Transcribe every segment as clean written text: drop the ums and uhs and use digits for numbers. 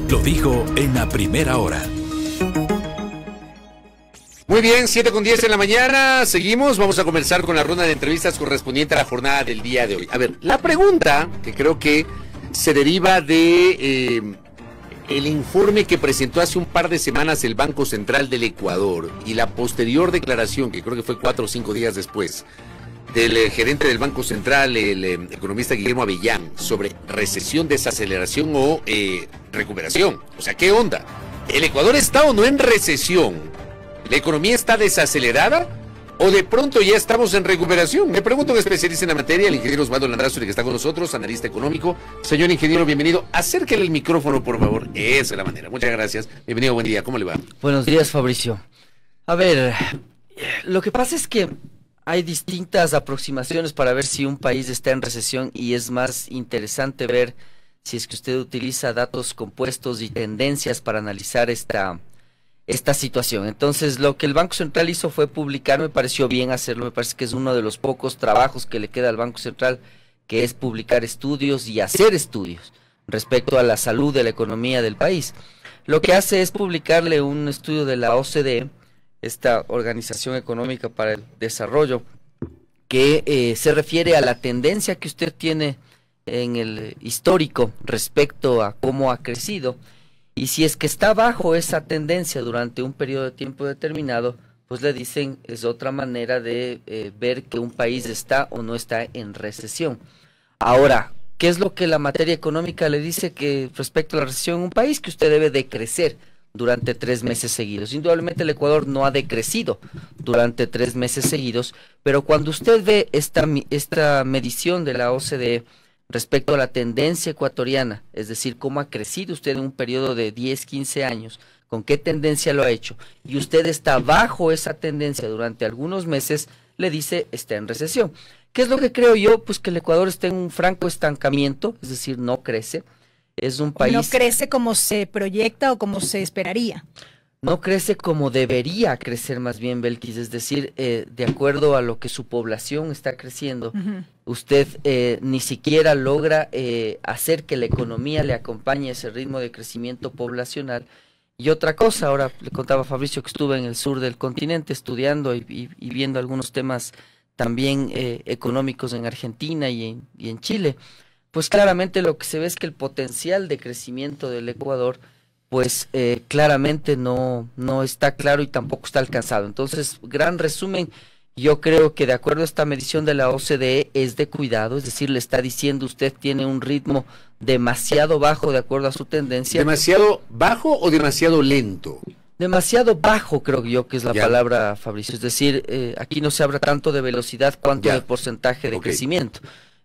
Lo dijo en la primera hora. Muy bien, 7:10 de la mañana, seguimos, vamos a comenzar con la ronda de entrevistas correspondiente a la jornada del día de hoy. A ver, la pregunta que creo que se deriva de el informe que presentó hace un par de semanas el Banco Central del Ecuador y la posterior declaración, que creo que fue 4 o 5 días después, del gerente del Banco Central, el economista Guillermo Avellán, sobre recesión, desaceleración o recuperación. O sea, ¿qué onda? ¿El Ecuador está o no en recesión? ¿La economía está desacelerada o de pronto ya estamos en recuperación? Me pregunto a un especialista en la materia, el ingeniero Osvaldo Landazuri, que está con nosotros, analista económico. Señor ingeniero, bienvenido. Acérquele el micrófono, por favor. Esa es la manera. Muchas gracias. Bienvenido, buen día. ¿Cómo le va? Buenos días, Fabricio. A ver, lo que pasa es que hay distintas aproximaciones para ver si un país está en recesión y es más interesante ver si es que usted utiliza datos compuestos y tendencias para analizar esta situación. Entonces, lo que el Banco Central hizo fue publicar, me pareció bien hacerlo, me parece que es uno de los pocos trabajos que le queda al Banco Central, que es publicar estudios y hacer estudios respecto a la salud de la economía del país. Lo que hace es publicarle un estudio de la OCDE, esta Organización Económica para el Desarrollo, que se refiere a la tendencia que usted tiene en el histórico respecto a cómo ha crecido. Y si es que está bajo esa tendencia durante un periodo de tiempo determinado, pues le dicen, es otra manera de ver que un país está o no está en recesión. Ahora, ¿qué es lo que la materia económica le dice que respecto a la recesión en un país? Que usted debe decrecer durante 3 meses seguidos. Indudablemente el Ecuador no ha decrecido durante 3 meses seguidos, pero cuando usted ve esta medición de la OCDE, respecto a la tendencia ecuatoriana, es decir, cómo ha crecido usted en un periodo de 10, 15 años, con qué tendencia lo ha hecho, y usted está bajo esa tendencia durante algunos meses, le dice, está en recesión. ¿Qué es lo que creo yo? Pues que el Ecuador está en un franco estancamiento, es decir, no crece. Es un país... No crece como se proyecta o como se esperaría. No crece como debería crecer, más bien, Belkis, es decir, de acuerdo a lo que su población está creciendo, usted ni siquiera logra hacer que la economía le acompañe ese ritmo de crecimiento poblacional. Y otra cosa, ahora le contaba a Fabricio que estuve en el sur del continente estudiando y viendo algunos temas también económicos en Argentina y en Chile, pues claramente lo que se ve es que el potencial de crecimiento del Ecuador pues claramente no está claro y tampoco está alcanzado. Entonces, gran resumen, yo creo que de acuerdo a esta medición de la OCDE es de cuidado, es decir, le está diciendo usted tiene un ritmo demasiado bajo de acuerdo a su tendencia. ¿Demasiado bajo o demasiado lento? Demasiado bajo, creo yo que es la palabra, Fabricio, es decir, aquí no se habla tanto de velocidad cuanto de porcentaje de crecimiento.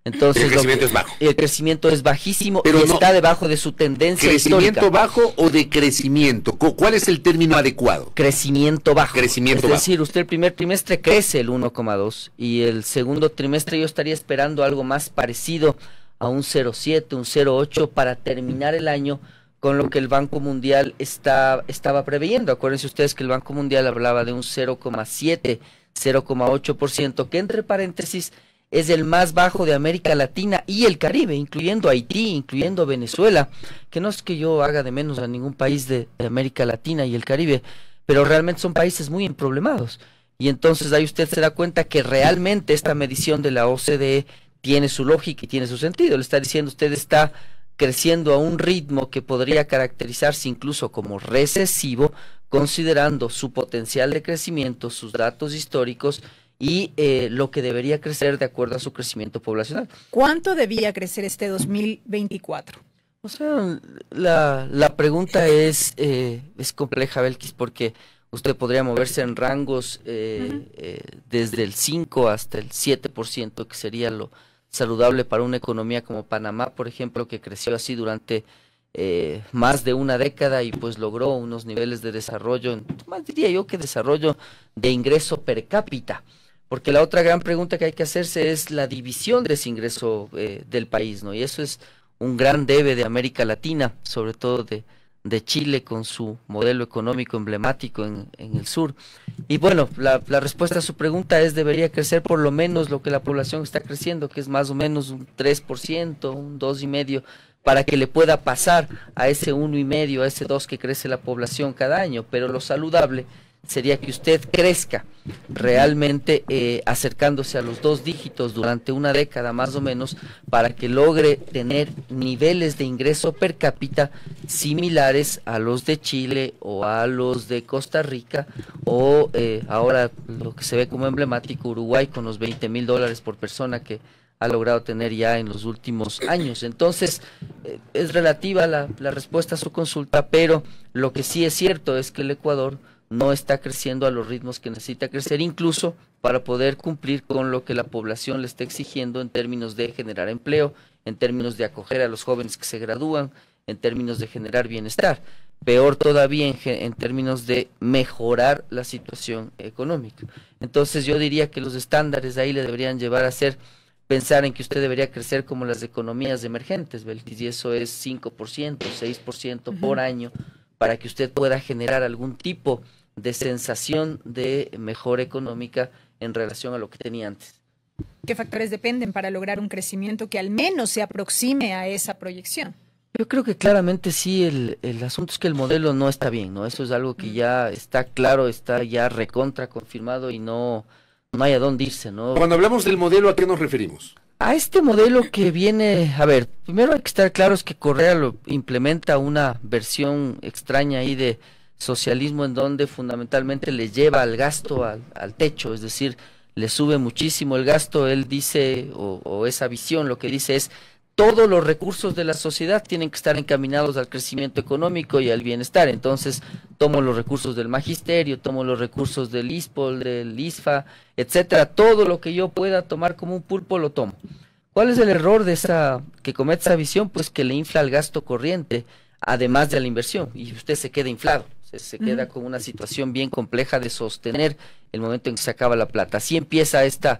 Entonces, el crecimiento es bajo. El crecimiento es bajísimo, pero y está debajo de su tendencia ¿Crecimiento histórica. bajo o de crecimiento? ¿Cuál es el término adecuado? Crecimiento bajo. Crecimiento es bajo. decir, usted el primer trimestre crece el 1,2 y el segundo trimestre yo estaría esperando algo más parecido a un 0,7, un 0,8 para terminar el año con lo que el Banco Mundial estaba preveyendo. Acuérdense ustedes que el Banco Mundial hablaba de un 0,7, 0,8%, que entre paréntesis es el más bajo de América Latina y el Caribe, incluyendo Haití, incluyendo Venezuela, que no es que yo haga de menos a ningún país de América Latina y el Caribe, pero realmente son países muy emproblemados. Y entonces ahí usted se da cuenta que realmente esta medición de la OCDE tiene su lógica y tiene su sentido. Le está diciendo usted está creciendo a un ritmo que podría caracterizarse incluso como recesivo, considerando su potencial de crecimiento, sus datos históricos y lo que debería crecer de acuerdo a su crecimiento poblacional. ¿Cuánto debía crecer este 2024? O sea, la pregunta es compleja, Belkis, porque usted podría moverse en rangos desde el 5 hasta el 7%, que sería lo saludable para una economía como Panamá, por ejemplo, que creció así durante más de una década y pues logró unos niveles de desarrollo, más diría yo que desarrollo de ingreso per cápita. Porque la otra gran pregunta que hay que hacerse es la división de ese ingreso del país, ¿no? Y eso es un gran debe de América Latina, sobre todo de Chile con su modelo económico emblemático en el sur. Y bueno, la respuesta a su pregunta es debería crecer por lo menos lo que la población está creciendo, que es más o menos un 3%, un 2,5% para que le pueda pasar a ese 1,5, a ese 2 que crece la población cada año, pero lo saludable sería que usted crezca realmente acercándose a los 2 dígitos durante una década más o menos, para que logre tener niveles de ingreso per cápita similares a los de Chile o a los de Costa Rica o ahora lo que se ve como emblemático Uruguay, con los $20,000 por persona que ha logrado tener ya en los últimos años. Entonces, es relativa la respuesta a su consulta, pero lo que sí es cierto es que el Ecuador no está creciendo a los ritmos que necesita crecer, incluso para poder cumplir con lo que la población le está exigiendo en términos de generar empleo, en términos de acoger a los jóvenes que se gradúan, en términos de generar bienestar. Peor todavía en términos de mejorar la situación económica. Entonces yo diría que los estándares ahí le deberían llevar a pensar en que usted debería crecer como las economías emergentes, Belkis, y eso es 5%, 6% por año, para que usted pueda generar algún tipo de sensación de mejora económica en relación a lo que tenía antes. ¿Qué factores dependen para lograr un crecimiento que al menos se aproxime a esa proyección? Yo creo que claramente sí, el asunto es que el modelo no está bien, ¿no? Eso es algo que ya está claro, está ya recontra confirmado y no hay a dónde irse, ¿no? Cuando hablamos del modelo, ¿a qué nos referimos? A este modelo que viene, a ver, primero hay que estar claros que Correa lo implementa una versión extraña ahí de socialismo en donde fundamentalmente le lleva al gasto al techo, es decir, le sube muchísimo el gasto. Él dice, o esa visión lo que dice es, todos los recursos de la sociedad tienen que estar encaminados al crecimiento económico y al bienestar. Entonces, tomo los recursos del magisterio, tomo los recursos del ISPOL, del ISFA, etcétera, todo lo que yo pueda tomar como un pulpo lo tomo. ¿Cuál es el error que comete esa visión? Pues que le infla el gasto corriente, además de la inversión, y usted se queda inflado, se queda con una situación bien compleja de sostener el momento en que se acaba la plata. Así empieza esta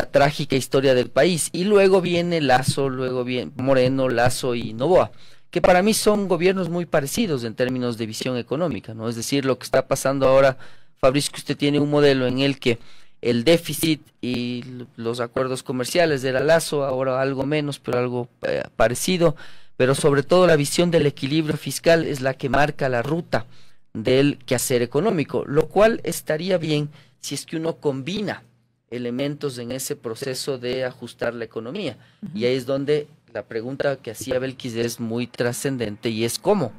trágica historia del país, y luego viene Lasso, luego viene Moreno, Lasso y Noboa, que para mí son gobiernos muy parecidos en términos de visión económica, ¿no? Es decir, lo que está pasando ahora, Fabricio, que usted tiene un modelo en el que el déficit y los acuerdos comerciales era Lasso, ahora algo menos, pero algo parecido, pero sobre todo la visión del equilibrio fiscal es la que marca la ruta del quehacer económico, lo cual estaría bien si es que uno combina elementos en ese proceso de ajustar la economía. Y ahí es donde la pregunta que hacía Belkis es muy trascendente, y es ¿cómo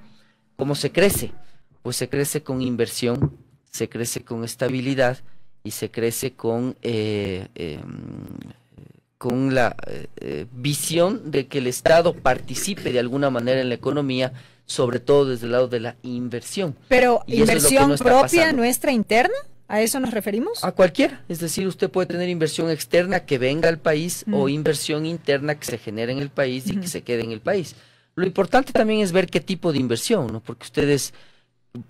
se crece? Pues se crece con inversión, se crece con estabilidad y se crece con la visión de que el Estado participe de alguna manera en la economía, sobre todo desde el lado de la inversión. Pero y inversión no propia, pasando. nuestra interna. ¿A eso nos referimos? A cualquiera, es decir, usted puede tener inversión externa que venga al país o inversión interna que se genere en el país y que se quede en el país. Lo importante también es ver qué tipo de inversión, ¿no? Porque ustedes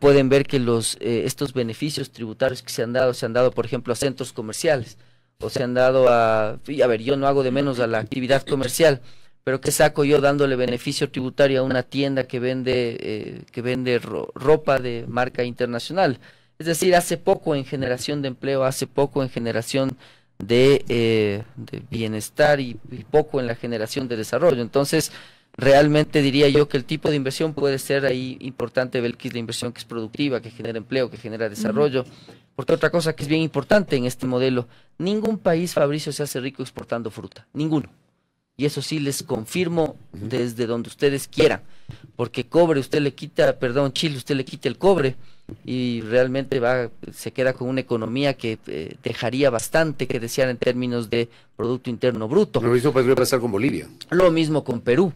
pueden ver que estos beneficios tributarios que se han dado, por ejemplo, a centros comerciales, o se han dado a ver, yo no hago de menos a la actividad comercial, pero ¿qué saco yo dándole beneficio tributario a una tienda que vende ropa de marca internacional? Es decir, hace poco en generación de empleo, hace poco en generación de bienestar y poco en la generación de desarrollo. Entonces, realmente diría yo que el tipo de inversión puede ser ahí importante, Belkis, la inversión que es productiva, que genera empleo, que genera desarrollo. Porque otra cosa que es bien importante en este modelo, ningún país, Fabricio, se hace rico exportando fruta, ninguno. Y eso sí les confirmo desde donde ustedes quieran, porque Chile usted le quita el cobre y realmente se queda con una economía que dejaría bastante que desear en términos de Producto Interno Bruto. Lo mismo podría pasar con Bolivia. Lo mismo con Perú,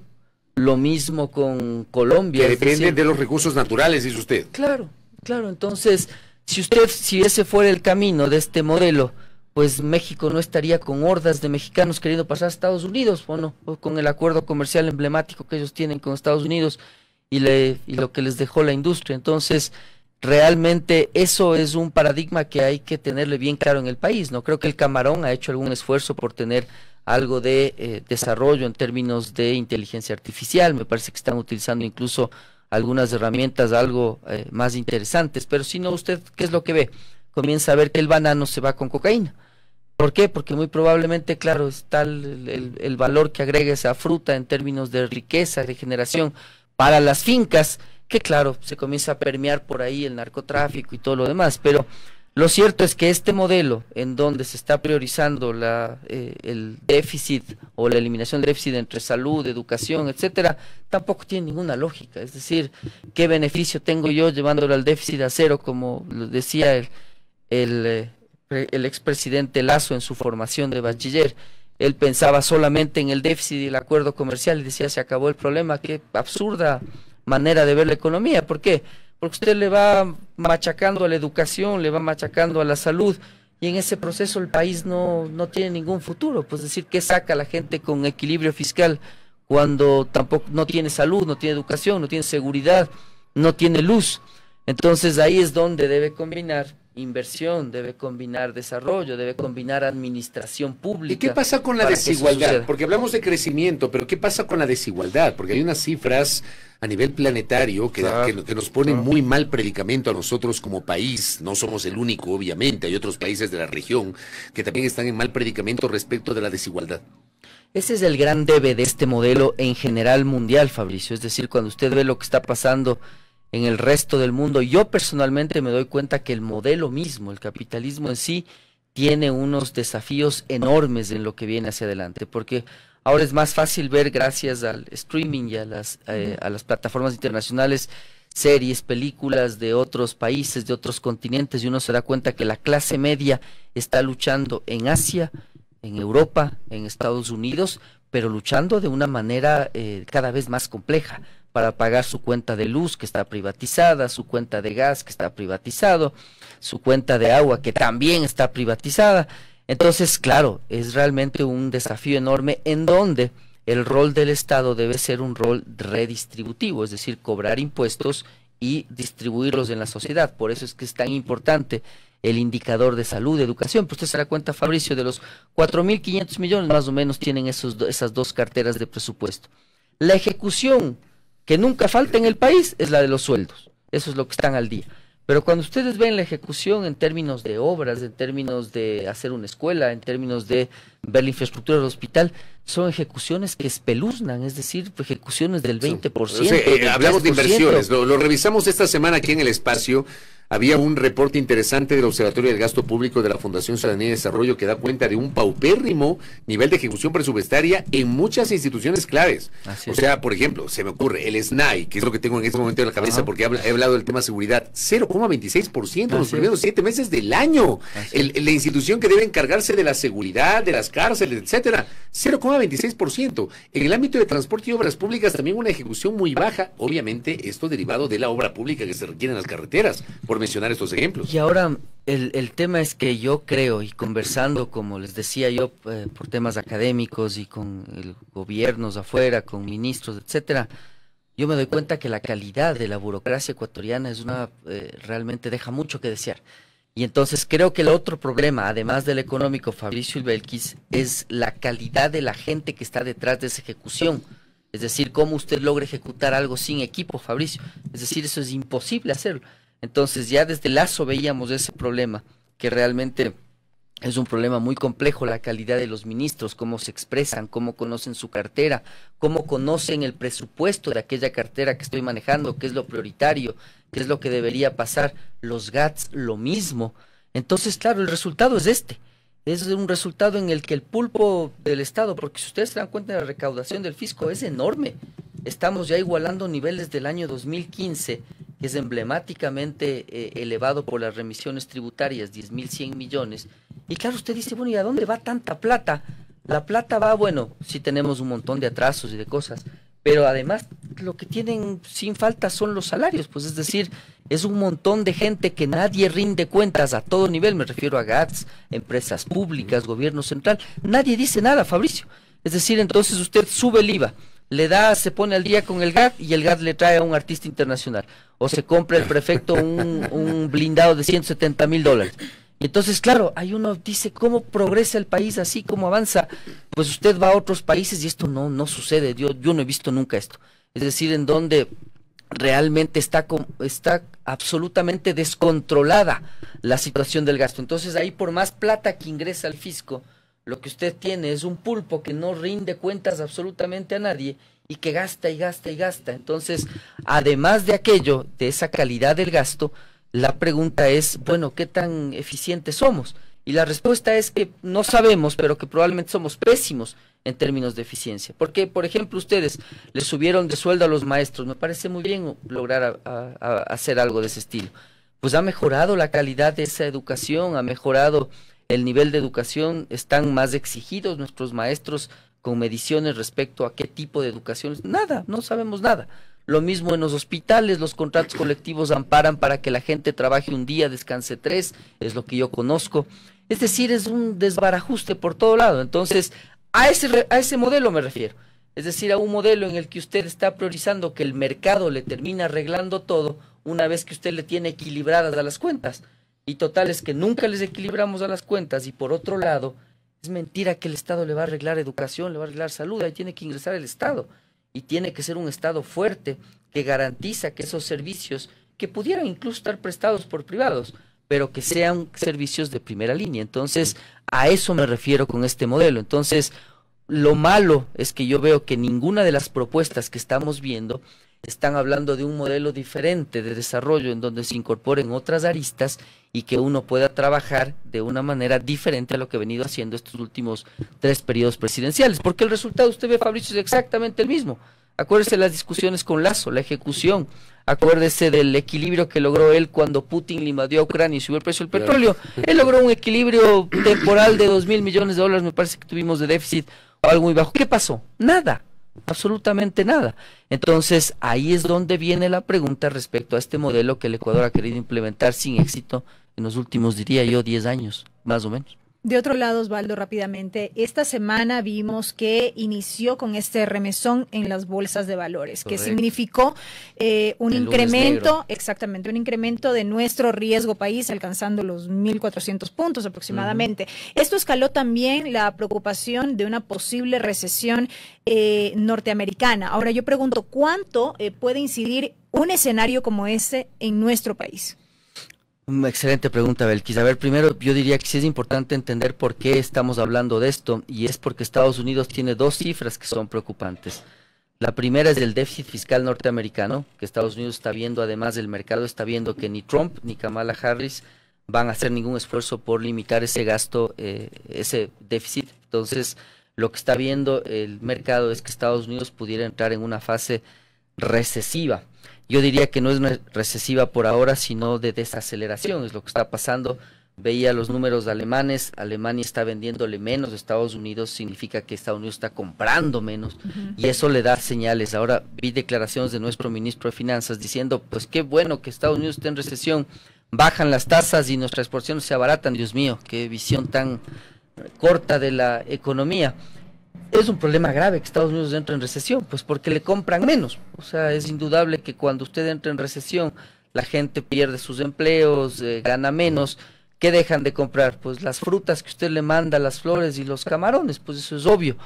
lo mismo con Colombia. Que dependen de los recursos naturales, dice usted. Claro, entonces, si ese fuera el camino de este modelo, pues México no estaría con hordas de mexicanos queriendo pasar a Estados Unidos, o con el acuerdo comercial emblemático que ellos tienen con Estados Unidos y lo que les dejó la industria. Entonces, realmente eso es un paradigma que hay que tenerle bien claro en el país, ¿no? Creo que el Camarón ha hecho algún esfuerzo por tener algo de desarrollo en términos de inteligencia artificial. Me parece que están utilizando incluso algunas herramientas algo más interesantes, pero si no, usted, ¿qué es lo que ve? Comienza a ver que el banano se va con cocaína. ¿Por qué? Porque muy probablemente, claro, está el valor que agrega esa fruta en términos de riqueza, de generación para las fincas, que claro, se comienza a permear por ahí el narcotráfico y todo lo demás, pero lo cierto es que este modelo en donde se está priorizando el déficit o la eliminación del déficit entre salud, educación, etcétera, tampoco tiene ninguna lógica. Es decir, ¿qué beneficio tengo yo llevándolo al déficit a cero, como lo decía el expresidente Lasso en su formación de bachiller? Él pensaba solamente en el déficit y el acuerdo comercial y decía, se acabó el problema. Qué absurda manera de ver la economía. ¿Por qué? Porque usted le va machacando a la educación, le va machacando a la salud, y en ese proceso el país no tiene ningún futuro. Pues decir, ¿qué saca la gente con equilibrio fiscal cuando tampoco no tiene salud, no tiene educación, no tiene seguridad, no tiene luz? Entonces ahí es donde debe combinar inversión, debe combinar desarrollo, debe combinar administración pública. ¿Y qué pasa con la desigualdad? Porque hablamos de crecimiento, pero ¿qué pasa con la desigualdad? Porque hay unas cifras a nivel planetario que nos ponen muy mal predicamento a nosotros como país. No somos el único, obviamente, hay otros países de la región que también están en mal predicamento respecto de la desigualdad. Ese es el gran debe de este modelo en general mundial, Fabricio. Es decir, cuando usted ve lo que está pasando en el resto del mundo, yo personalmente me doy cuenta que el modelo mismo, el capitalismo en sí, tiene unos desafíos enormes en lo que viene hacia adelante, porque ahora es más fácil ver, gracias al streaming y a las plataformas internacionales, series, películas de otros países, de otros continentes, y uno se da cuenta que la clase media está luchando en Asia, en Europa, en Estados Unidos, pero luchando de una manera cada vez más compleja, para pagar su cuenta de luz que está privatizada, su cuenta de gas que está privatizado, su cuenta de agua que también está privatizada. Entonces, claro, es realmente un desafío enorme en donde el rol del Estado debe ser un rol redistributivo, es decir, cobrar impuestos y distribuirlos en la sociedad. Por eso es que es tan importante el indicador de salud, de educación. Pues usted se da cuenta, Fabricio, de los 4.500 millones más o menos tienen esas dos carteras de presupuesto. La ejecución que nunca falta en el país es la de los sueldos. Eso es lo que están al día. Pero cuando ustedes ven la ejecución en términos de obras, en términos de hacer una escuela, en términos de ver la infraestructura del hospital, son ejecuciones que espeluznan, es decir, ejecuciones del 20%. O sea, hablamos de inversiones, lo revisamos esta semana aquí en El Espacio. Había un reporte interesante del Observatorio del Gasto Público de la Fundación Ciudadanía y Desarrollo que da cuenta de un paupérrimo nivel de ejecución presupuestaria en muchas instituciones claves. O sea, por ejemplo, se me ocurre el SNAI, que es lo que tengo en este momento en la cabeza porque he hablado del tema seguridad, 0,26% en los primeros 7 meses del año. La institución que debe encargarse de la seguridad, de las cárceles, etcétera, 0,26%. En el ámbito de transporte y obras públicas también una ejecución muy baja, obviamente esto derivado de la obra pública que se requiere en las carreteras, por mencionar estos ejemplos. Y ahora el tema es que yo creo, y conversando, como les decía yo, por temas académicos y con gobiernos afuera, con ministros, etcétera, yo me doy cuenta que la calidad de la burocracia ecuatoriana es realmente deja mucho que desear. Y entonces creo que el otro problema, además del económico, Fabricio y Belkis, es la calidad de la gente que está detrás de esa ejecución. Es decir, cómo usted logra ejecutar algo sin equipo, Fabricio. Es decir, eso es imposible hacerlo. Entonces ya desde Lasso veíamos ese problema, que realmente es un problema muy complejo, la calidad de los ministros, cómo se expresan, cómo conocen su cartera, cómo conocen el presupuesto de aquella cartera que estoy manejando, qué es lo prioritario, qué es lo que debería pasar, los GATS, lo mismo. Entonces, claro, el resultado es este. Es un resultado en el que el pulpo del Estado, porque si ustedes se dan cuenta, la recaudación del fisco es enorme. Estamos ya igualando niveles del año 2015, que es emblemáticamente elevado por las remisiones tributarias, 10.100 millones. Y claro, usted dice, bueno, ¿y a dónde va tanta plata? La plata va, bueno, sí tenemos un montón de atrasos y de cosas, pero además lo que tienen sin falta son los salarios, pues es decir, es un montón de gente que nadie rinde cuentas a todo nivel, me refiero a GATS, empresas públicas, gobierno central, nadie dice nada, Fabricio. Es decir, entonces usted sube el IVA, se pone al día con el GAT y el GAT le trae a un artista internacional. O se compra el prefecto un blindado de $170.000. Y entonces, claro, ahí uno dice, ¿cómo progresa el país así? ¿Cómo avanza? Pues usted va a otros países y esto no sucede. Yo no he visto nunca esto. Es decir, en donde realmente está absolutamente descontrolada la situación del gasto. Entonces ahí, por más plata que ingresa al fisco, lo que usted tiene es un pulpo que no rinde cuentas absolutamente a nadie y que gasta y gasta y gasta. Entonces, además de aquello, de esa calidad del gasto, la pregunta es, bueno, ¿qué tan eficientes somos? Y la respuesta es que no sabemos, pero que probablemente somos pésimos en términos de eficiencia. Porque, por ejemplo, ustedes le subieron de sueldo a los maestros, me parece muy bien lograr hacer algo de ese estilo. Pues ha mejorado la calidad de esa educación, ha mejorado el nivel de educación, están más exigidos nuestros maestros con mediciones respecto a qué tipo de educación. Nada, no sabemos nada. Lo mismo en los hospitales, los contratos colectivos amparan para que la gente trabaje un día, descanse 3, es lo que yo conozco. Es decir, es un desbarajuste por todo lado. Entonces, a ese modelo me refiero. Es decir, a un modelo en el que usted está priorizando que el mercado le termine arreglando todo una vez que usted le tiene equilibradas a las cuentas. Y total es que nunca les equilibramos a las cuentas, y por otro lado, es mentira que el Estado le va a arreglar educación, le va a arreglar salud, ahí tiene que ingresar el Estado. Y tiene que ser un Estado fuerte que garantiza que esos servicios, que pudieran incluso estar prestados por privados, pero que sean servicios de primera línea. Entonces, a eso me refiero con este modelo. Entonces, lo malo es que yo veo que ninguna de las propuestas que estamos viendo están hablando de un modelo diferente de desarrollo en donde se incorporen otras aristas y que uno pueda trabajar de una manera diferente a lo que ha venido haciendo estos últimos 3 periodos presidenciales, porque el resultado, usted ve, Fabricio, es exactamente el mismo. Acuérdese de las discusiones con Lazo, la ejecución, acuérdese del equilibrio que logró él cuando Putin le invadió a Ucrania y subió el precio del petróleo. Él logró un equilibrio temporal de $2.000 millones, me parece que tuvimos de déficit, o algo muy bajo. ¿Qué pasó? Nada. Absolutamente nada. Entonces, ahí es donde viene la pregunta respecto a este modelo que el Ecuador ha querido implementar sin éxito en los últimos, diría yo, 10 años, más o menos. De otro lado, Osvaldo, rápidamente, esta semana vimos que inició con este remesón en las bolsas de valores, que significó un incremento, exactamente, un incremento de nuestro riesgo país, alcanzando los 1.400 puntos aproximadamente. Esto escaló también la preocupación de una posible recesión norteamericana. Ahora yo pregunto, ¿cuánto puede incidir un escenario como ese en nuestro país? Una excelente pregunta, Belkis. A ver, primero yo diría que sí es importante entender por qué estamos hablando de esto, y es porque Estados Unidos tiene 2 cifras que son preocupantes. La primera es el déficit fiscal norteamericano, que Estados Unidos está viendo, además del mercado está viendo que ni Trump ni Kamala Harris van a hacer ningún esfuerzo por limitar ese gasto, ese déficit. Entonces, lo que está viendo el mercado es que Estados Unidos pudiera entrar en una fase recesiva. Yo diría que no es una recesiva por ahora, sino de desaceleración, es lo que está pasando. Veía los números alemanes, Alemania está vendiéndole menos a Estados Unidos, significa que Estados Unidos está comprando menos, y eso le da señales. Ahora vi declaraciones de nuestro ministro de Finanzas diciendo, pues qué bueno que Estados Unidos esté en recesión, bajan las tasas y nuestras exportaciones se abaratan. Dios mío, qué visión tan corta de la economía. Es un problema grave que Estados Unidos entre en recesión, pues porque le compran menos. O sea, es indudable que cuando usted entra en recesión, la gente pierde sus empleos, gana menos. ¿Qué dejan de comprar? Pues las frutas que usted le manda, las flores y los camarones, pues eso es obvio.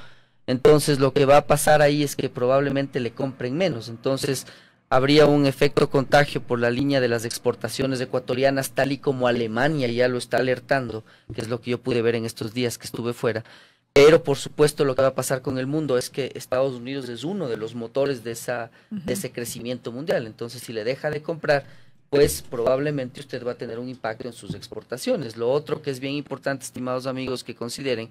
Entonces lo que va a pasar ahí es que probablemente le compren menos. Entonces habría un efecto contagio por la línea de las exportaciones ecuatorianas, tal y como Alemania ya lo está alertando, que es lo que yo pude ver en estos días que estuve fuera. Pero por supuesto lo que va a pasar con el mundo es que Estados Unidos es uno de los motores de ese crecimiento mundial. Entonces si le deja de comprar, pues probablemente usted va a tener un impacto en sus exportaciones. Lo otro que es bien importante, estimados amigos, que consideren,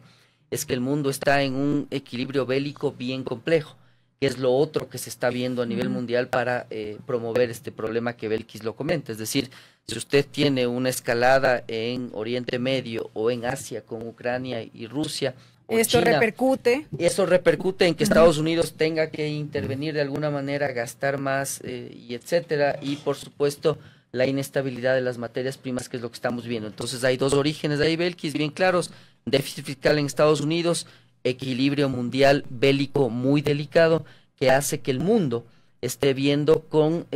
es que el mundo está en un equilibrio bélico bien complejo, que es lo otro que se está viendo a nivel mundial para promover este problema que Belkis lo comenta. Es decir, si usted tiene una escalada en Oriente Medio o en Asia con Ucrania y Rusia, esto China, repercute. Eso repercute en que Estados Unidos tenga que intervenir de alguna manera, gastar más, y etcétera, y por supuesto la inestabilidad de las materias primas, que es lo que estamos viendo. Entonces hay 2 orígenes ahí, Belkis, bien claros: déficit fiscal en Estados Unidos, equilibrio mundial bélico muy delicado, que hace que el mundo esté viendo con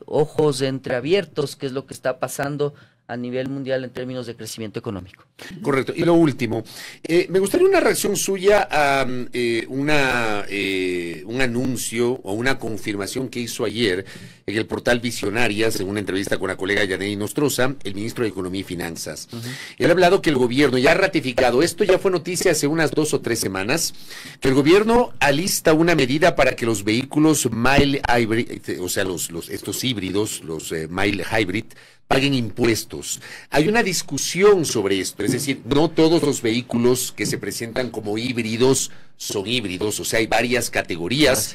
ojos entreabiertos qué es lo que está pasando a nivel mundial en términos de crecimiento económico. Correcto. Y lo último, me gustaría una reacción suya a un anuncio o una confirmación que hizo ayer en el portal Visionarias, en una entrevista con la colega Yaney Nostroza, el ministro de Economía y Finanzas. Él ha hablado que el gobierno ya ha ratificado, esto ya fue noticia hace unas 2 o 3 semanas, que el gobierno alista una medida para que los vehículos mild hybrid, o sea, estos híbridos, los mild hybrid, paguen impuestos. Hay una discusión sobre esto, es decir, no todos los vehículos que se presentan como híbridos son híbridos, o sea, hay varias categorías.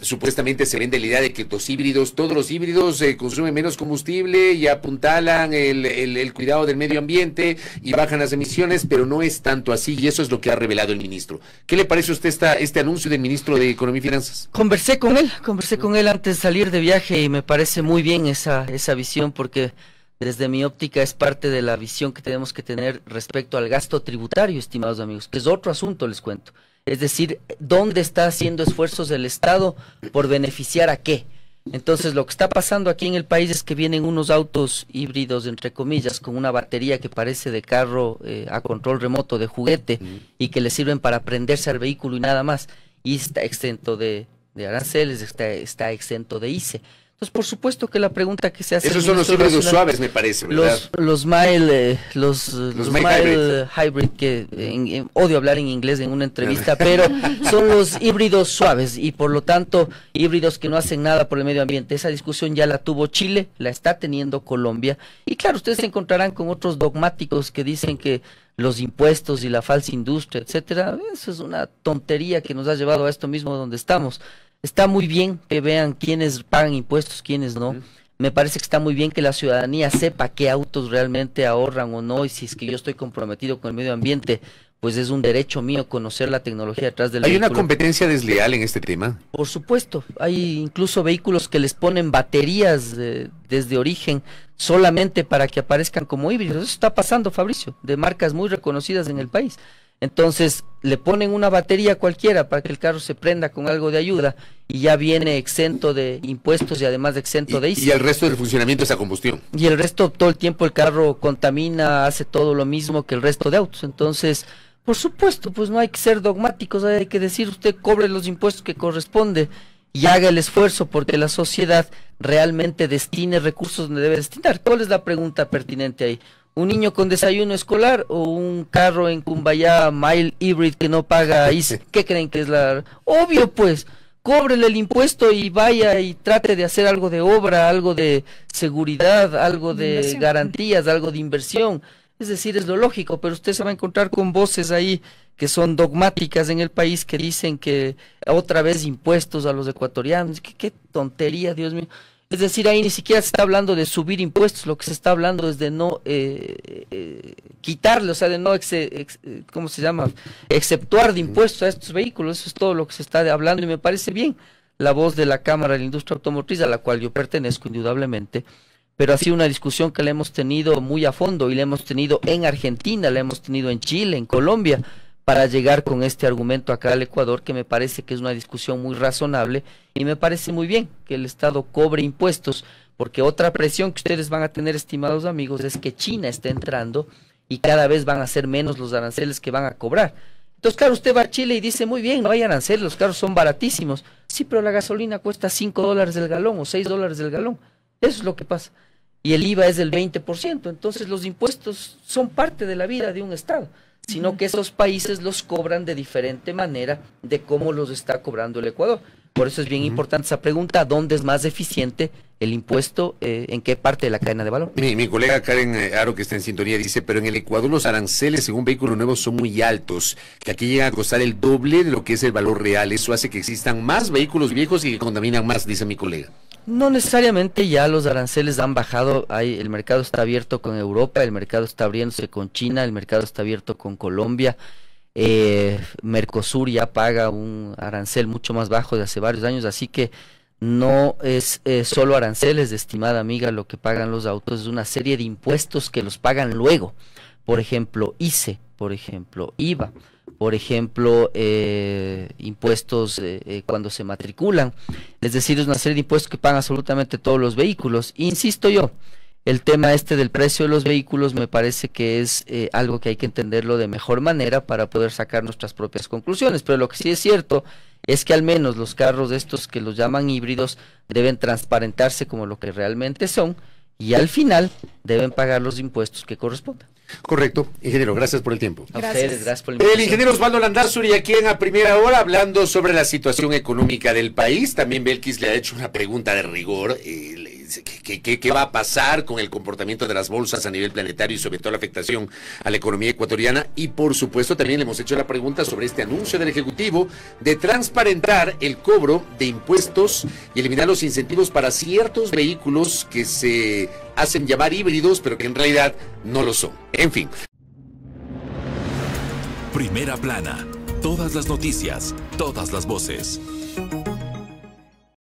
Supuestamente se vende la idea de que todos los híbridos consumen menos combustible y apuntalan el cuidado del medio ambiente y bajan las emisiones, pero no es tanto así, y eso es lo que ha revelado el ministro. ¿Qué le parece a usted este anuncio del ministro de Economía y Finanzas? Conversé con él antes de salir de viaje y me parece muy bien esa visión, porque desde mi óptica es parte de la visión que tenemos que tener respecto al gasto tributario, estimados amigos, que es otro asunto, les cuento. Es decir, ¿dónde está haciendo esfuerzos el Estado por beneficiar a qué? Entonces, lo que está pasando aquí en el país es que vienen unos autos híbridos, entre comillas, con una batería que parece de carro a control remoto, de juguete, y que le sirven para prenderse al vehículo y nada más. Y está exento de aranceles, está exento de ICE. Entonces, por supuesto que la pregunta que se hace... Esos son los híbridos suaves, me parece, ¿verdad? Los mild hybrid, que odio hablar en inglés en una entrevista, pero son los híbridos suaves y por lo tanto híbridos que no hacen nada por el medio ambiente. Esa discusión ya la tuvo Chile, la está teniendo Colombia, y claro, ustedes se encontrarán con otros dogmáticos que dicen que los impuestos y la falsa industria, etcétera. Eso es una tontería que nos ha llevado a esto mismo donde estamos. Está muy bien que vean quiénes pagan impuestos, quiénes no. Me parece que está muy bien que la ciudadanía sepa qué autos realmente ahorran o no, y si es que yo estoy comprometido con el medio ambiente, pues es un derecho mío conocer la tecnología detrás del vehículo. ¿Hay una competencia desleal en este tema? Por supuesto, hay incluso vehículos que les ponen baterías desde origen solamente para que aparezcan como híbridos. Eso está pasando, Fabricio, de marcas muy reconocidas en el país. Entonces le ponen una batería cualquiera para que el carro se prenda con algo de ayuda y ya viene exento de impuestos y además de exento de ICE. Y el resto del funcionamiento es a combustión. Y el resto, todo el tiempo el carro contamina, hace todo lo mismo que el resto de autos. Entonces, por supuesto, pues no hay que ser dogmáticos, hay que decir usted cobre los impuestos que corresponde y haga el esfuerzo porque la sociedad realmente destine recursos donde debe destinar. ¿Cuál es la pregunta pertinente ahí? ¿Un niño con desayuno escolar o un carro en Cumbayá mild hybrid que no paga ICE? ¿Qué creen que es la...? Obvio, pues, cóbrele el impuesto y vaya y trate de hacer algo de obra, algo de seguridad, algo de garantías, algo de inversión. Es decir, es lo lógico, pero usted se va a encontrar con voces ahí que son dogmáticas en el país que dicen que otra vez impuestos a los ecuatorianos. ¿Qué tontería, Dios mío? Es decir, ahí ni siquiera se está hablando de subir impuestos, lo que se está hablando es de no quitarle, o sea, de no, ¿cómo se llama? Exceptuar de impuestos a estos vehículos. Eso es todo lo que se está hablando y me parece bien la voz de la Cámara de la Industria Automotriz, a la cual yo pertenezco indudablemente, pero ha sido una discusión que la hemos tenido muy a fondo y la hemos tenido en Argentina, la hemos tenido en Chile, en Colombia, para llegar con este argumento acá al Ecuador, que me parece que es una discusión muy razonable y me parece muy bien que el Estado cobre impuestos, porque otra presión que ustedes van a tener, estimados amigos, es que China está entrando y cada vez van a ser menos los aranceles que van a cobrar. Entonces, claro, usted va a Chile y dice, muy bien, no hay aranceles, los carros son baratísimos. Sí, pero la gasolina cuesta $5 el galón o $6 el galón. Eso es lo que pasa. Y el IVA es del 20%, entonces los impuestos son parte de la vida de un Estado, sino que esos países los cobran de diferente manera de cómo los está cobrando el Ecuador. Por eso es bien importante esa pregunta, ¿dónde es más eficiente el impuesto, en qué parte de la cadena de valor? Mi colega Karen Aro, que está en sintonía, dice, pero en el Ecuador los aranceles según vehículos nuevos son muy altos, que aquí llegan a costar el doble de lo que es el valor real. Eso hace que existan más vehículos viejos y que contaminan más, dice mi colega. No necesariamente, ya los aranceles han bajado, el mercado está abierto con Europa, el mercado está abriéndose con China, el mercado está abierto con Colombia, Mercosur ya paga un arancel mucho más bajo de hace varios años, así que no es solo aranceles, estimada amiga, lo que pagan los autos, es una serie de impuestos que los pagan luego, por ejemplo ICE, por ejemplo IVA, por ejemplo impuestos cuando se matriculan, es decir, es una serie de impuestos que pagan absolutamente todos los vehículos. Insisto yo, el tema este del precio de los vehículos me parece que es algo que hay que entenderlo de mejor manera para poder sacar nuestras propias conclusiones, pero lo que sí es cierto es que al menos los carros estos que los llaman híbridos deben transparentarse como lo que realmente son y al final deben pagar los impuestos que correspondan. Correcto, ingeniero, gracias por el tiempo. A ustedes, gracias por la El invitación. ingeniero Osvaldo Landázuri aquí en A Primera Hora hablando sobre la situación económica del país. También Belkis le ha hecho una pregunta de rigor. Le dice ¿qué va a pasar con el comportamiento de las bolsas a nivel planetario y sobre todo la afectación a la economía ecuatoriana? Y por supuesto también le hemos hecho la pregunta sobre este anuncio del Ejecutivo de transparentar el cobro de impuestos y eliminar los incentivos para ciertos vehículos que se hacen llamar híbridos, pero que en realidad no lo son. En fin. Primera plana. Todas las noticias, todas las voces.